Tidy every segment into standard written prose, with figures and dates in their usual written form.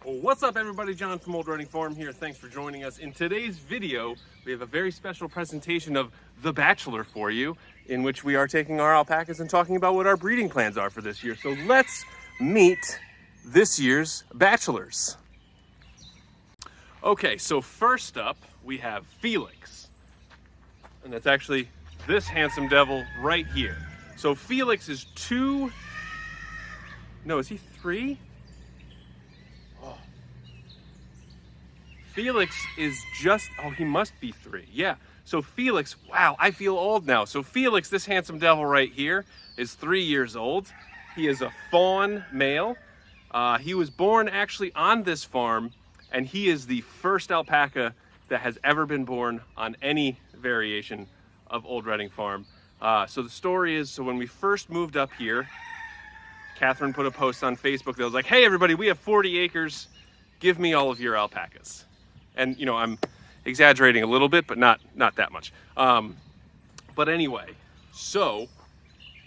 What's up, everybody? John from Old Running Farm here. Thanks for joining us. In today's video, we have a very special presentation of The Bachelor for you, in which we are taking our alpacas and talking about what our breeding plans are for this year. So let's meet this year's bachelors. Okay, so first up, we have Felix. And that's actually this handsome devil right here. So Felix is is he 3? Felix is he must be 3. Yeah. So Felix, wow, I feel old now. So Felix, this handsome devil right here, is 3 years old. He is a fawn male. He was born actually on this farm, and he is the first alpaca that has ever been born on any variation of Old Reading Farm. So the story is, so when we first moved up here, Catherine put a post on Facebook that was like, hey everybody, we have 40 acres. Give me all of your alpacas. And you know, I'm exaggerating a little bit, but not that much. But anyway, so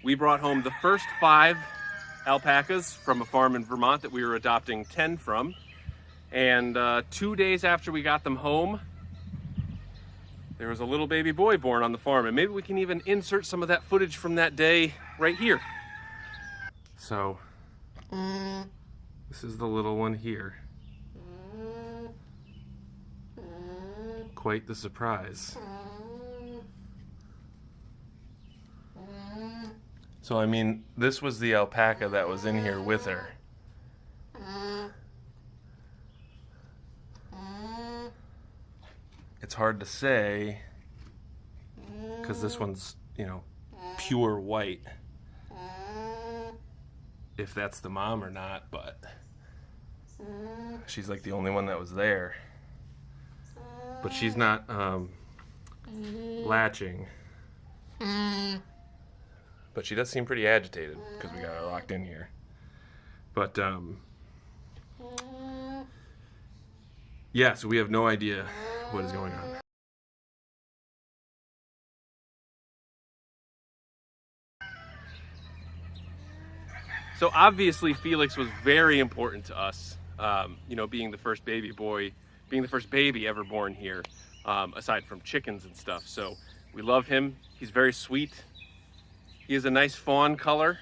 we brought home the first 5 alpacas from a farm in Vermont that we were adopting 10 from. And 2 days after we got them home, there was a little baby boy born on the farm. And maybe we can even insert some of that footage from that day right here. So this is the little one here. Quite the surprise. So I mean, this was the alpaca that was in here with her. It's hard to say because this one's, you know, pure white, if that's the mom or not, but she's like the only one that was there. But she's not latching. But she does seem pretty agitated because we got her locked in here. But yeah, so we have no idea what is going on. So obviously Felix was very important to us, you know, being the first baby boy, being the first baby ever born here, aside from chickens and stuff. So we love him. He's very sweet. He has a nice fawn color.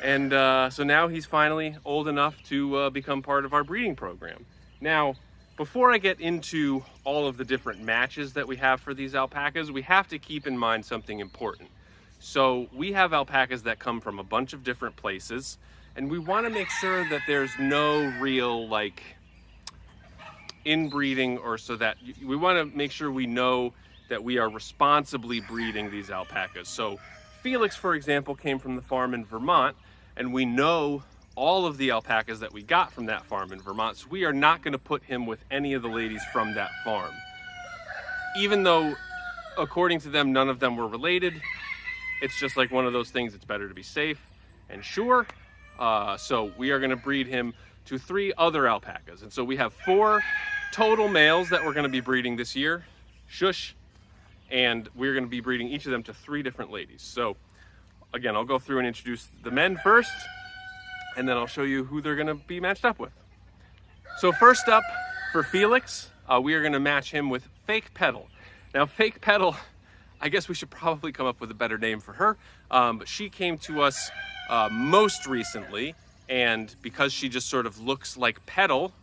And so now he's finally old enough to become part of our breeding program. Now, before I get into all of the different matches that we have for these alpacas, we have to keep in mind something important. So we have alpacas that come from a bunch of different places, and we want to make sure that there's no real like inbreeding, or so that we want to make sure we know that we are responsibly breeding these alpacas. So Felix, for example, came from the farm in Vermont, and we know all of the alpacas that we got from that farm in Vermont, so we are not going to put him with any of the ladies from that farm. Even though, according to them, none of them were related, it's just like one of those things, it's better to be safe and sure. So we are going to breed him to 3 other alpacas. And so we have 4 total males that we're going to be breeding this year. Shush. And we're going to be breeding each of them to 3 different ladies. So again, I'll go through and introduce the men first, and then I'll show you who they're going to be matched up with. So first up for Felix, we are going to match him with Fake Petal. Now Fake Petal, I guess we should probably come up with a better name for her, but she came to us most recently, and because she just sort of looks like Petal,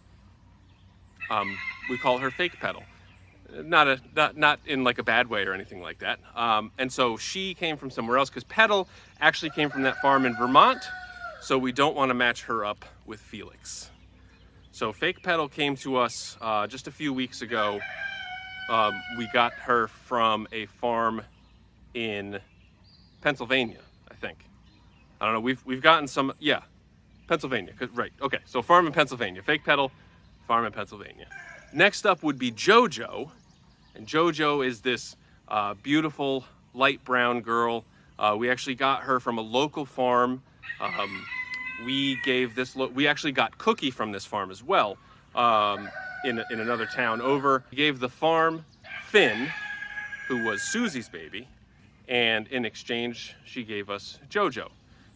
we call her Fake Petal. Not in like a bad way or anything like that. And so she came from somewhere else, because Petal actually came from that farm in Vermont, so we don't want to match her up with Felix. So Fake Petal came to us just a few weeks ago. We got her from a farm in Pennsylvania, I think. I don't know, we've gotten some, yeah, Pennsylvania, right, okay, so farm in Pennsylvania, Fake Petal, farm in Pennsylvania. Next up would be JoJo, and JoJo is this beautiful light brown girl. We actually got her from a local farm. We actually got Cookie from this farm as well, in another town over. We gave the farm Finn, who was Susie's baby, and in exchange, she gave us JoJo.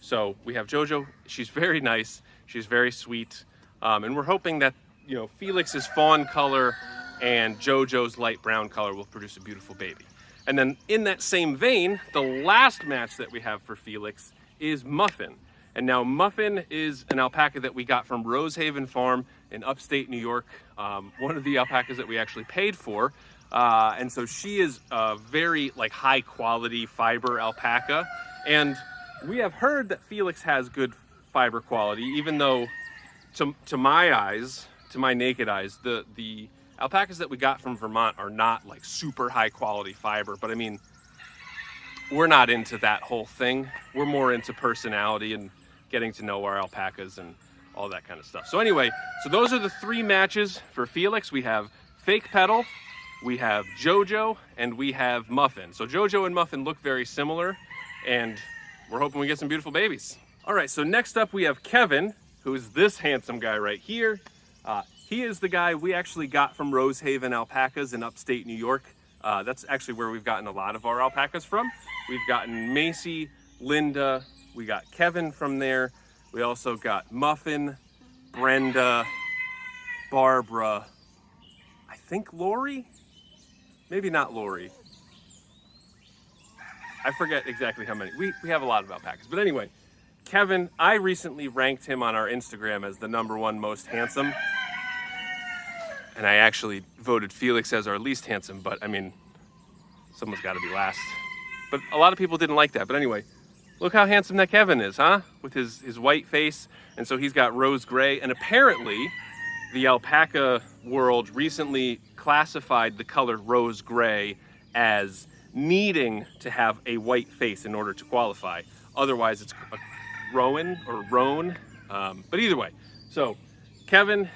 So we have Jojo. She's very nice. She's very sweet. And we're hoping that, you know, Felix's fawn color and Jojo's light brown color will produce a beautiful baby. And then in that same vein, the last match that we have for Felix is Muffin. And now Muffin is an alpaca that we got from Rosehaven Farm in upstate New York. One of the alpacas that we actually paid for. And so she is a very like high quality fiber alpaca. And we have heard that Felix has good fiber quality, even though to my eyes, to my naked eyes, the alpacas that we got from Vermont are not like super high quality fiber. But I mean, we're not into that whole thing. We're more into personality and getting to know our alpacas and all that kind of stuff. So anyway, so those are the 3 matches for Felix. We have Fake Petal, we have Jojo, and we have Muffin. So Jojo and Muffin look very similar, and we're hoping we get some beautiful babies. All right, so next up we have Kevin, who's this handsome guy right here. He is the guy we actually got from Rosehaven Alpacas in upstate New York. That's actually where we've gotten a lot of our alpacas from. We've gotten Macy, Linda, we got Kevin from there. We also got Muffin, Brenda, Barbara, I think Lori? Maybe not Lori. I forget exactly how many. We have a lot of alpacas. But anyway, Kevin, I recently ranked him on our Instagram as the #1 most handsome. And I actually voted Felix as our least handsome, but I mean, someone's got to be last. But a lot of people didn't like that. But anyway, look how handsome that Kevin is, huh? With his white face. And so he's got rose gray. And apparently, the alpaca world recently classified the color rose gray as needing to have a white face in order to qualify. Otherwise, it's a Rowan or Roan. But either way, so Kevin,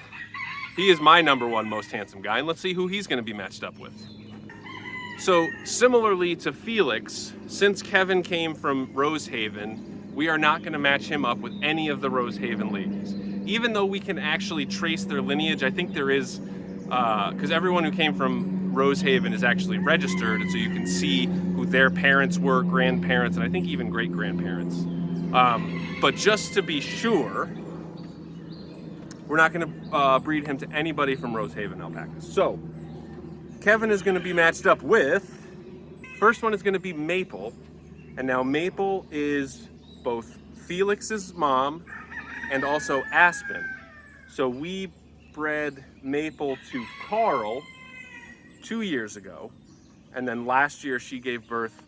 he is my #1 most handsome guy, and let's see who he's going to be matched up with. So similarly to Felix, since Kevin came from Rosehaven, we are not going to match him up with any of the Rosehaven ladies. Even though we can actually trace their lineage, I think there is, because everyone who came from Rosehaven is actually registered, and so you can see who their parents were, grandparents, and I think even great-grandparents. But just to be sure, we're not going to breed him to anybody from Rosehaven alpacas. So Kevin is going to be matched up with, first one is going to be Maple. And now Maple is both Felix's mom and also Aspen. So we bred Maple to Carl 2 years ago. And then last year she gave birth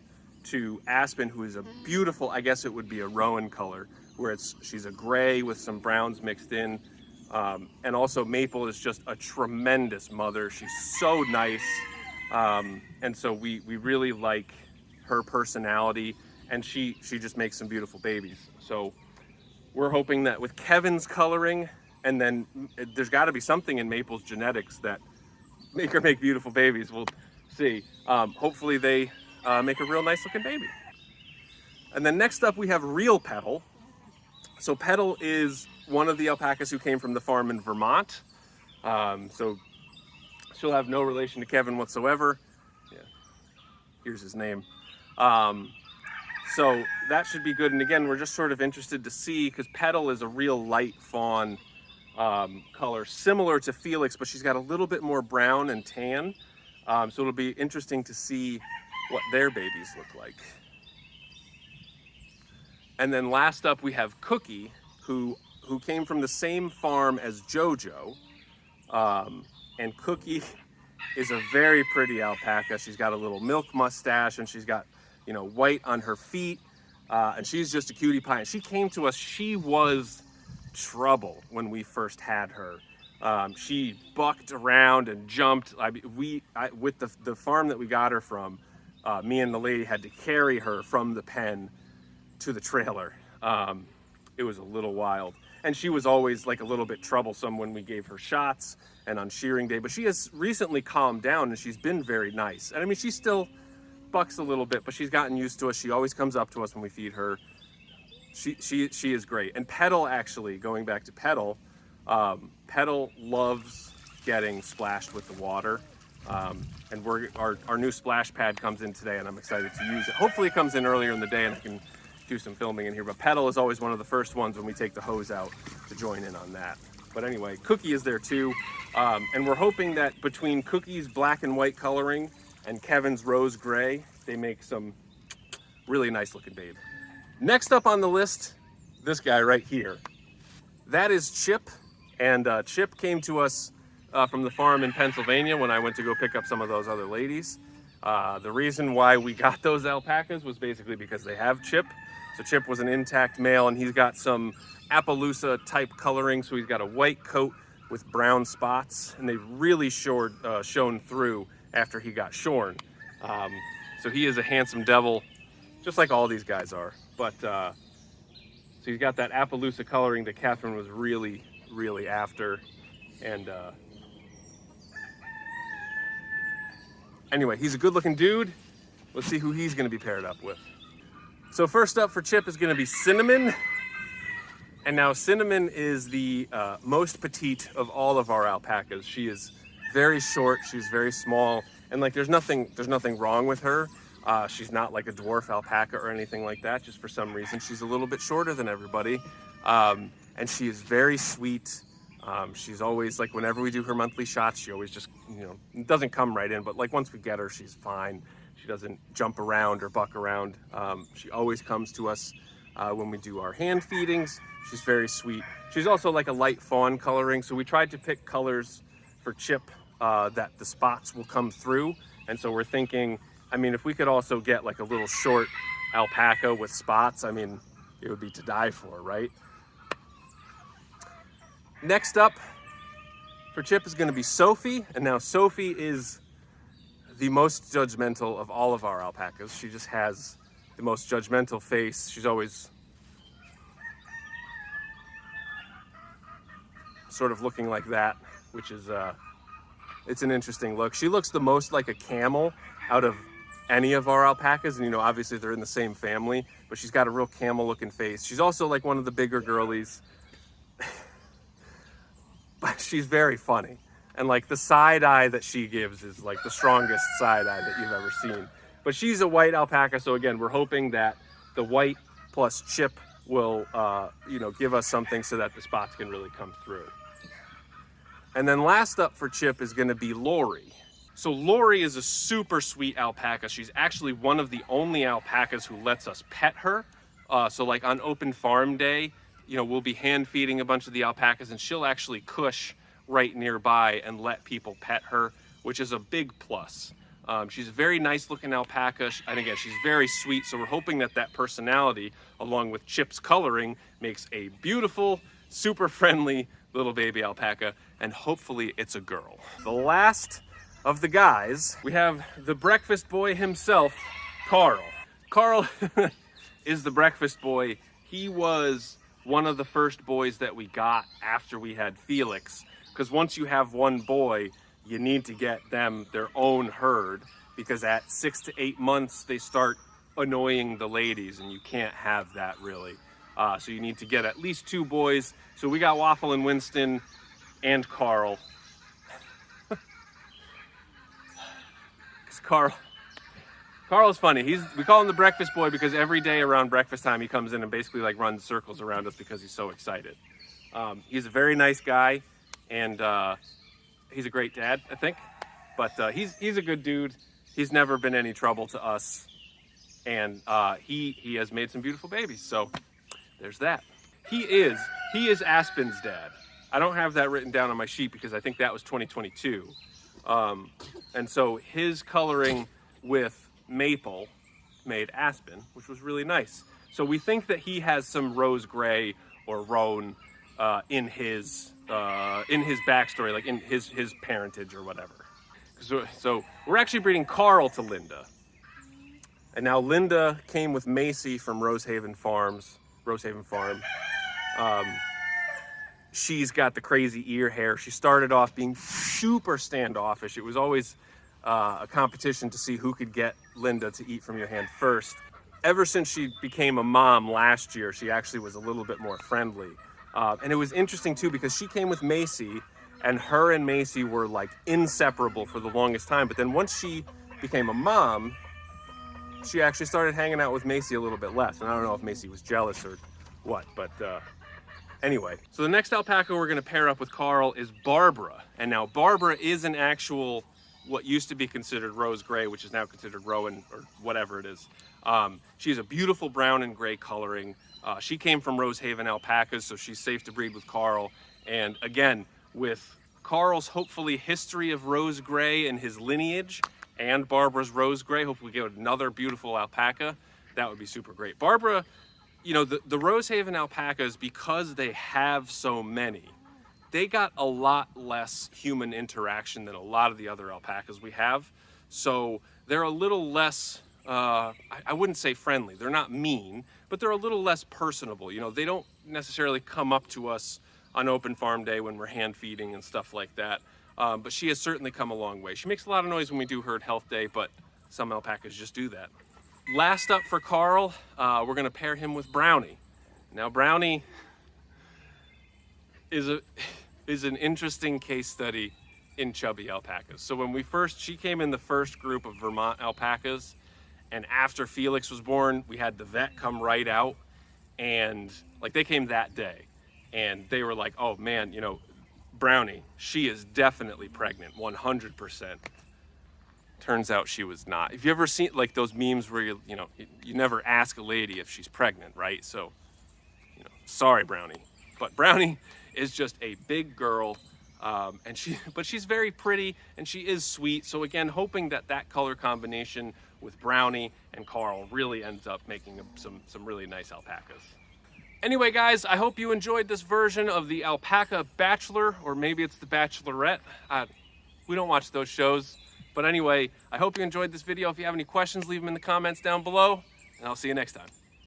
to Aspen, who is a beautiful, I guess it would be a Rowan color, where she's a gray with some browns mixed in. And also Maple is just a tremendous mother. She's so nice. And so we really like her personality, and she just makes some beautiful babies. So we're hoping that with Kevin's coloring, and then there's got to be something in Maple's genetics that make her make beautiful babies. We'll see. Hopefully they make a real nice looking baby. And then next up we have Real Petal. So Petal is one of the alpacas who came from the farm in Vermont. So she'll have no relation to Kevin whatsoever. Yeah, here's his name. So that should be good. And again, we're just sort of interested to see, because Petal is a real light fawn color, similar to Felix, but she's got a little bit more brown and tan. So it'll be interesting to see what their babies look like. And then last up we have Cookie, who came from the same farm as Jojo. And Cookie is a very pretty alpaca. She's got a little milk mustache, and she's got, you know, white on her feet. And she's just a cutie pie. And she came to us, she was trouble when we first had her. She bucked around and jumped. With the farm that we got her from, me and the lady had to carry her from the pen to the trailer. It was a little wild. And she was always like a little bit troublesome when we gave her shots and on shearing day, but she has recently calmed down and she's been very nice. And I mean, she still bucks a little bit, but she's gotten used to us. She always comes up to us when we feed her. She is great. And Petal, actually, going back to Petal, Petal loves getting splashed with the water. And our new splash pad comes in today, and I'm excited to use it. Hopefully it comes in earlier in the day and I can do some filming in here, but Petal is always one of the first ones when we take the hose out to join in on that. But anyway, Cookie is there too. And we're hoping that between Cookie's black and white coloring and Kevin's rose gray, they make some really nice looking babe. Next up on the list, this guy right here. That is Chip. And Chip came to us from the farm in Pennsylvania when I went to go pick up some of those other ladies. The reason why we got those alpacas was basically because they have Chip. So Chip was an intact male, and he's got some Appaloosa type coloring. So he's got a white coat with brown spots, and they really shone through after he got shorn. So he is a handsome devil, just like all these guys are. But so he's got that Appaloosa coloring that Catherine was really after. And anyway, he's a good looking dude. Let's see who he's gonna be paired up with. So first up for Chip is gonna be Cinnamon. And now Cinnamon is the most petite of all of our alpacas. She is very short, she's very small, and like there's nothing wrong with her. She's not like a dwarf alpaca or anything like that. Just for some reason, she's a little bit shorter than everybody. And she is very sweet. She's always like, whenever we do her monthly shots, she always just, doesn't come right in, but like once we get her, she's fine. She doesn't jump around or buck around. She always comes to us when we do our hand feedings. She's very sweet. She's also like a light fawn coloring. So we tried to pick colors for Chip that the spots will come through. And so we're thinking, if we could also get like a little short alpaca with spots, it would be to die for, right? Next up for Chip is going to be Sophie. And now Sophie is the most judgmental of all of our alpacas. She just has the most judgmental face. She's always sort of looking like that, which is, it's an interesting look. She looks the most like a camel out of any of our alpacas. And, obviously they're in the same family, but she's got a real camel looking face. She's also like one of the bigger girlies. But she's very funny. And like the side eye that she gives is like the strongest side eye that you've ever seen. But she's a white alpaca. So again, we're hoping that the white plus Chip will, give us something so that the spots can really come through. And then last up for Chip is gonna be Lori. So Lori is a super sweet alpaca. She's actually one of the only alpacas who lets us pet her. So like on open farm day, we'll be hand feeding a bunch of the alpacas and she'll actually cush right nearby and let people pet her, which is a big plus. She's a very nice looking alpaca. And again, she's very sweet. So we're hoping that personality, along with Chip's coloring, makes a beautiful, super friendly little baby alpaca. And hopefully it's a girl. The last of the guys, we have the breakfast boy himself, Carl. Carl is the breakfast boy. He was one of the first boys that we got after we had Felix, because once you have one boy, you need to get them their own herd, because at 6 to 8 months they start annoying the ladies, and you can't have that really. So you need to get at least 2 boys. So we got Waffle and Winston and Carl. Because Carl's funny. We call him the breakfast boy because every day around breakfast time he comes in and basically like runs circles around us because he's so excited. He's a very nice guy, and he's a great dad, I think. But he's a good dude. He's never been any trouble to us, and he has made some beautiful babies. So there's that. He is Aspen's dad. I don't have that written down on my sheet because I think that was 2022. And so his coloring with Maple made Aspen, which was really nice. So we think that he has some rose gray or roan in his backstory, like in his parentage or whatever. So we're actually breeding Carl to Linda. And now Linda came with Macy from Rosehaven Farm. She's got the crazy ear hair. She started off being super standoffish. It was always a competition to see who could get Linda to eat from your hand first. Ever since she became a mom last year, she actually was a little bit more friendly. And it was interesting too, because she came with Macy, and her and Macy were like inseparable for the longest time. But then once she became a mom, she actually started hanging out with Macy a little bit less. And I don't know if Macy was jealous or what, but anyway. So the next alpaca we're gonna pair up with Carl is Barbara. And now Barbara is an actual, what used to be considered rose gray, which is now considered Rowan or whatever it is. She's a beautiful brown and gray coloring. She came from Rosehaven alpacas, so she's safe to breed with Carl. And again, with Carl's hopefully history of rose gray and his lineage, and Barbara's rose gray, hopefully we get another beautiful alpaca. That would be super great. Barbara, you know, the Rosehaven alpacas, because they have so many, they got a lot less human interaction than a lot of the other alpacas we have. So they're a little less, I wouldn't say friendly. They're not mean, but they're a little less personable. You know, they don't necessarily come up to us on open farm day when we're hand feeding and stuff like that. But she has certainly come a long way. She makes a lot of noise when we do herd health day, but some alpacas just do that. Last up for Carl, we're gonna pair him with Brownie. Now Brownie is an interesting case study in chubby alpacas. So when she came in the first group of Vermont alpacas, and after Felix was born, we had the vet come right out, and like they came that day, and they were like, oh man, you know, Brownie, she is definitely pregnant, 100%. Turns out she was not. Have you ever seen like those memes where you never ask a lady if she's pregnant, right? So, you know, sorry Brownie, but Brownie is just a big girl, but she's very pretty and she is sweet. So again, hoping that color combination with Brownie and Carl really ends up making some really nice alpacas. Anyway, guys, I hope you enjoyed this version of the Alpaca Bachelor, or maybe it's the Bachelorette. We don't watch those shows. But anyway, I hope you enjoyed this video. If you have any questions, leave them in the comments down below, and I'll see you next time.